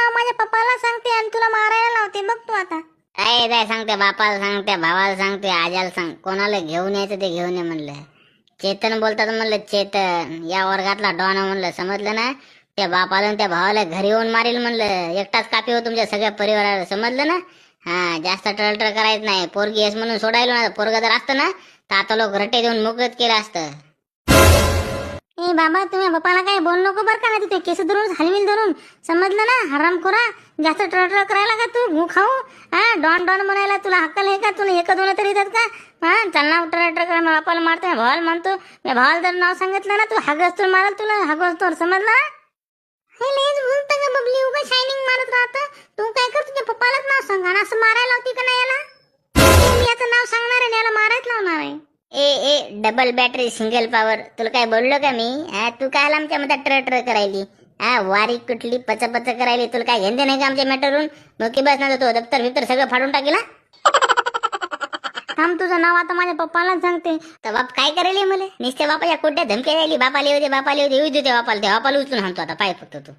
नाव माझ्या पप्पाला सांगते आणि तुला मारायला लावते बघ तू आता. काय सांगते, बापाला सांगते, भावाला सांगते, आजाला सांग, कोणाला घेऊन यायचं ते घेऊन ये म्हणलं. चेतन बोलतात म्हणलं, चेतन या वर्गातला डॉन म्हणलं, समजलं ना. त्या बापाला आणि त्या भावाला घरी येऊन मारेल म्हणलं, एकटाच कापी हो तुमच्या सगळ्या परिवाराला, समजलं ना. हा, जास्त टळटळ करायचं नाही. पोरगी येस म्हणून सोडायलो ना, पोरगा जर असतं ना तर आता लोक रट्टे देऊन मोकळत केलं असतं. ए बाबा, तुम्ही पप्पाला काय बोल नको बरं का, नाही तिथे केस धरून हलविल धरून, समजलं ना. हरामखोरा, जास्त टळटळ करायला का तू गु खाऊ. हा, डॉन डॉन म्हणायला तुला अक्कल आहे का? तुला एक दोन तरी येतात का? हा, चल ना, टळटळ करा. बापाला मारतो, भावाला म्हणतो. मी भावाला जर नाव सांगितलं ना, तू हागस तर मारल तुला, हागस तर, समजला. हे लेज बोलतं का बबली, उगा शायनिंग मारत राहतं. तू काय कर, तुझ्या पप्पालाच नाव सांग आणि असं मारायला लावती का नाही याला? मी याचं नाव सांगणार आहे, याला मारायच लावणार आहे. A double battery single power, तुला काय बोललो का मी? तू काय आमच्या मध्ये ट्र करायली? वारी कुठली पच करायली? तुला काय घेणं नाही का आमच्या मॅटरवरून? मग बस ना, तो दप्तर बिप्तर सगळं फाडून टाकेला. थांब, तुझं नाव आता माझ्या पप्पालाच सांगते. तर बाप काय करेल मला? नुसत्या बापाच्या कोट्या धमक्या राहिली, बापाला येऊ दे, बापाला येऊ दे, येऊ दे त्या बापाला, त्या बापाला उचलून हाणतो आता, पाय फक्त तू.